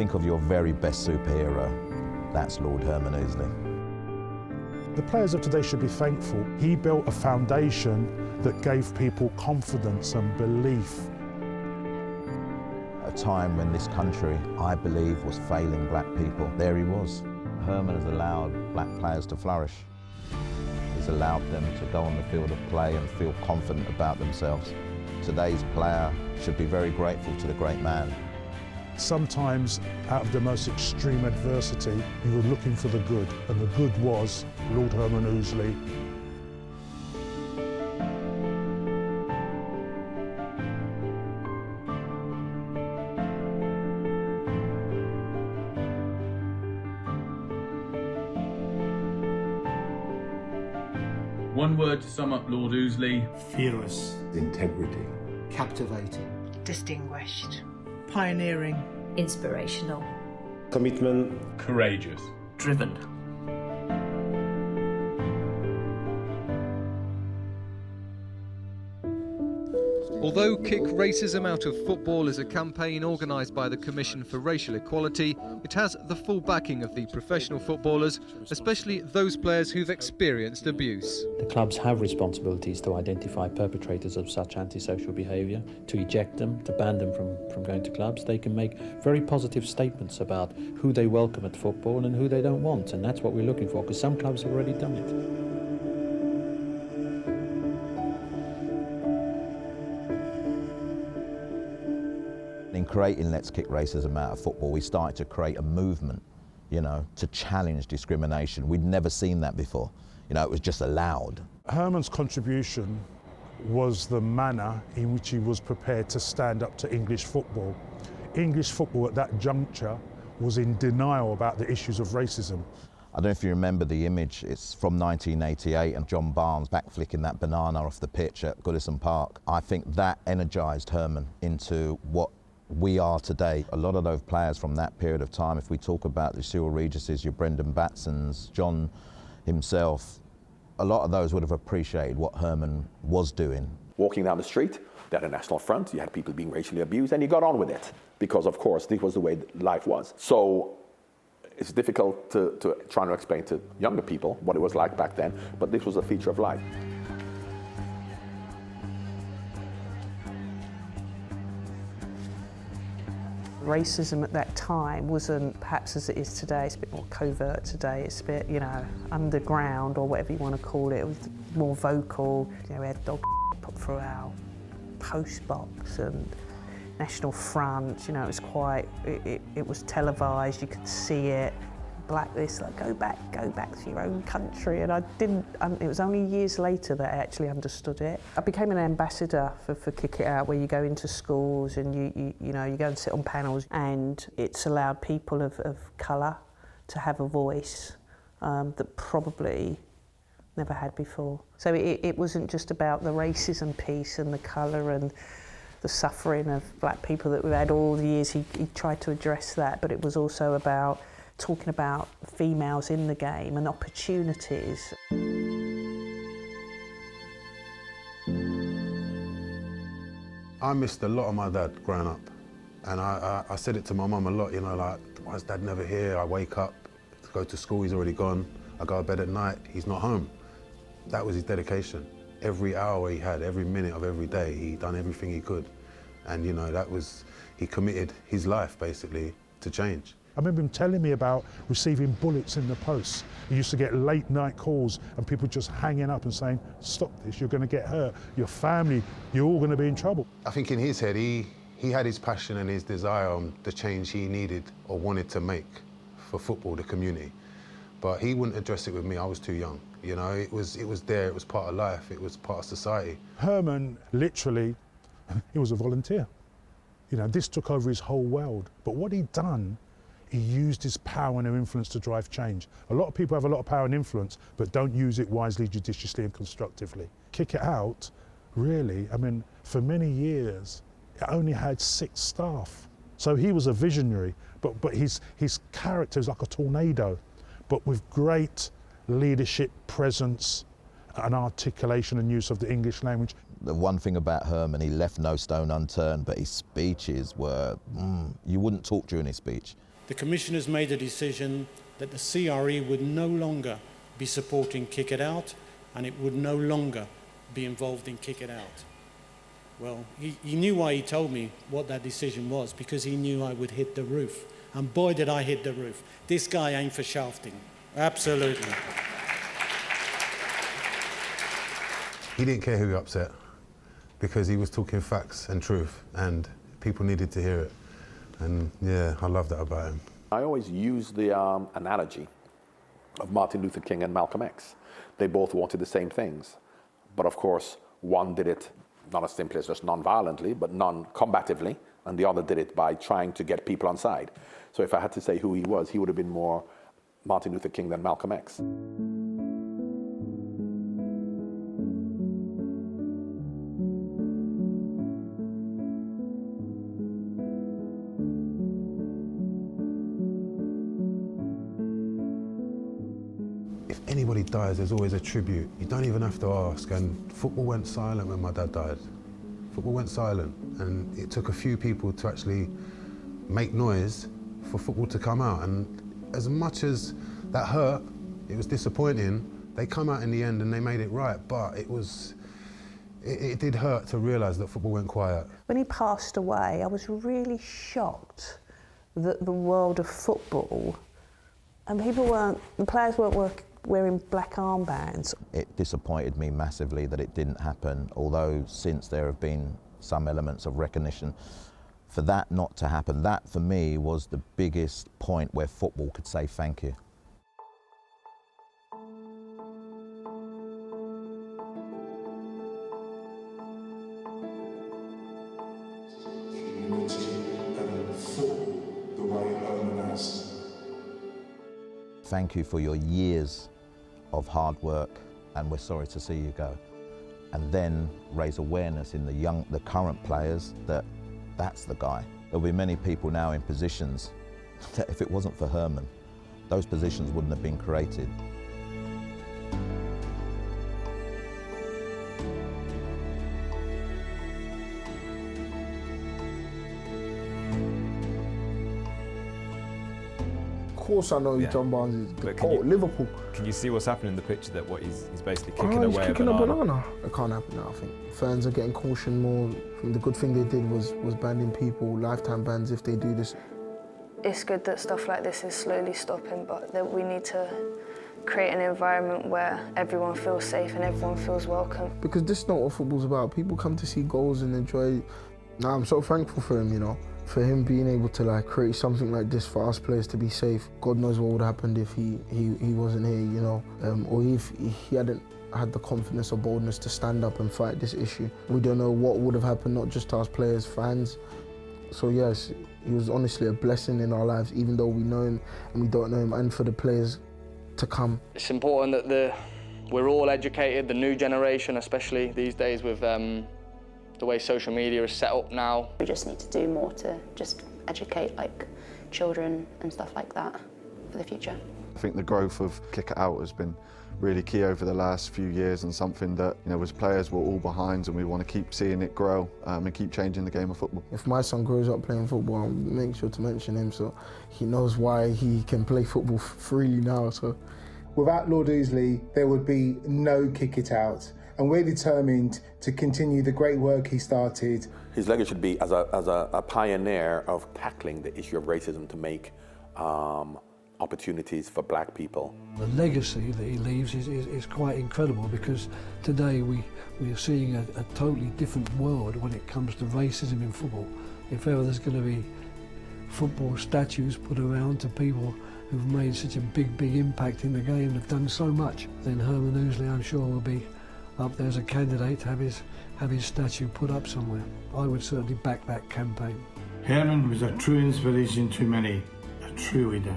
think of your very best superhero, that's Lord Herman Ouseley. The players of today should be thankful. He built a foundation that gave people confidence and belief. A time when this country, I believe, was failing black people, there he was. Herman has allowed black players to flourish. He's allowed them to go on the field of play and feel confident about themselves. Today's player should be very grateful to the great man. Sometimes, out of the most extreme adversity, you were looking for the good, and the good was Lord Herman Ouseley. One word to sum up Lord Ouseley: fearless, integrity, captivating, distinguished, pioneering, inspirational, commitment, courageous, driven. Although Kick Racism Out of Football is a campaign organised by the Commission for Racial Equality, it has the full backing of the professional footballers, especially those players who've experienced abuse. The clubs have responsibilities to identify perpetrators of such antisocial behaviour, to eject them, to ban them from going to clubs. They can make very positive statements about who they welcome at football and who they don't want, and that's what we're looking for, because some clubs have already done it. In creating Let's Kick Racism Out of Football, we started to create a movement, to challenge discrimination. We'd never seen that before. It was just allowed. Herman's contribution was the manner in which he was prepared to stand up to English football. English football at that juncture was in denial about the issues of racism. I don't know if you remember the image, it's from 1988 and John Barnes backflicking that banana off the pitch at Goodison Park. I think that energised Herman into what we are today. A lot of those players from that period of time, if we talk about the Cyril Regises, your Brendan Batsons, John himself, a lot of those would have appreciated what Herman was doing. Walking down the street, they had a national front, you had people being racially abused, and you got on with it, because of course this was the way life was. So it's difficult to try to explain to younger people what it was like back then, but this was a feature of life. Racism at that time wasn't perhaps as it is today. It's a bit more covert today. It's a bit, underground, or whatever you want to call it. It was more vocal. We had dog put through our post box and National Front. It was quite. It was televised. You could see it. Black this, like go back to your own country. And I didn't. It was only years later that I actually understood it. I became an ambassador for Kick It Out, where you go into schools and you go and sit on panels, and it's allowed people of colour to have a voice that probably never had before. So it wasn't just about the racism piece and the colour and the suffering of black people that we've had all the years. He tried to address that, but it was also about talking about females in the game and opportunities. I missed a lot of my dad growing up, and I said it to my mum a lot, like, why is Dad never here? I wake up to go to school, he's already gone. I go to bed at night, he's not home. That was his dedication. Every hour he had, every minute of every day, he done everything he could. And he committed his life basically to change. I remember him telling me about receiving bullets in the post. He used to get late night calls and people just hanging up and saying, stop this, you're going to get hurt, your family, you're all going to be in trouble. I think in his head, he had his passion and his desire on the change he needed or wanted to make for football, the community. But he wouldn't address it with me, I was too young. It was there, it was part of life, it was part of society. Herman, literally, he was a volunteer. This took over his whole world. But what he'd done, he used his power and influence to drive change. A lot of people have a lot of power and influence, but don't use it wisely, judiciously and constructively. Kick It Out, really, for many years, it only had 6 staff. So he was a visionary, but his character is like a tornado, but with great leadership, presence, and articulation and use of the English language. The one thing about Herman, he left no stone unturned, but his speeches were, you wouldn't talk during his speech. The commissioners made a decision that the CRE would no longer be supporting Kick It Out, and it would no longer be involved in Kick It Out. Well, he knew why he told me what that decision was, because he knew I would hit the roof. And boy, did I hit the roof. This guy aimed for shafting. Absolutely. He didn't care who he upset, because he was talking facts and truth, and people needed to hear it. And yeah, I love that about him. I always use the analogy of Martin Luther King and Malcolm X. They both wanted the same things, but of course, one did it not as simply as just non-violently, but non-combatively, and the other did it by trying to get people on side. So if I had to say who he was, he would have been more Martin Luther King than Malcolm X. If anybody dies, there's always a tribute. You don't even have to ask. And football went silent when my dad died. Football went silent, and it took a few people to actually make noise for football to come out. And as much as that hurt, it was disappointing, they come out in the end and they made it right. But it did hurt to realise that football went quiet. When he passed away, I was really shocked that the world of football, and the players weren't wearing black armbands. It disappointed me massively that it didn't happen, although since there have been some elements of recognition. For that not to happen, that for me was the biggest point where football could say thank you. Thank you for your years of hard work, and we're sorry to see you go. And then raise awareness in the current players that that's the guy. There'll be many people now in positions that if it wasn't for Herman, those positions wouldn't have been created. Of course I know who John Barnes is. Liverpool. Can you see what's happening in the picture, that what he's basically kicking He's away kicking a banana? a banana. It can't happen now, I think. Fans are getting cautioned more. I think the good thing they did was banning people, lifetime bans if they do this. It's good that stuff like this is slowly stopping, but that we need to create an environment where everyone feels safe and everyone feels welcome. Because this is not what football's about. People come to see goals and enjoy. Now I'm so thankful for him, you know. For him being able to create something like this for us players to be safe. God knows what would have happened if he wasn't here, you know, or if he hadn't had the confidence or boldness to stand up and fight this issue. We don't know what would have happened, not just to us players, fans. So yes, he was honestly a blessing in our lives, even though we know him and we don't know him, and for the players to come. It's important that we're all educated, the new generation, especially these days with the way social media is set up now. We just need to do more to just educate children and stuff like that for the future. I think the growth of Kick It Out has been really key over the last few years, and something that, you know, as players we're all behind, and we want to keep seeing it grow and keep changing the game of football. If my son grows up playing football, I'll make sure to mention him so he knows why he can play football freely now. So, without Lord Ouseley, there would be no Kick It Out. And we're determined to continue the great work he started. His legacy should be as a pioneer of tackling the issue of racism to make opportunities for black people. The legacy that he leaves is quite incredible, because today we are seeing a totally different world when it comes to racism in football. If ever there's going to be football statues put around to people who've made such a big impact in the game and have done so much, then Herman Ouseley, I'm sure, will be up there as a candidate to have his statue put up somewhere. I would certainly back that campaign. Herman was a true inspiration to many, a true leader.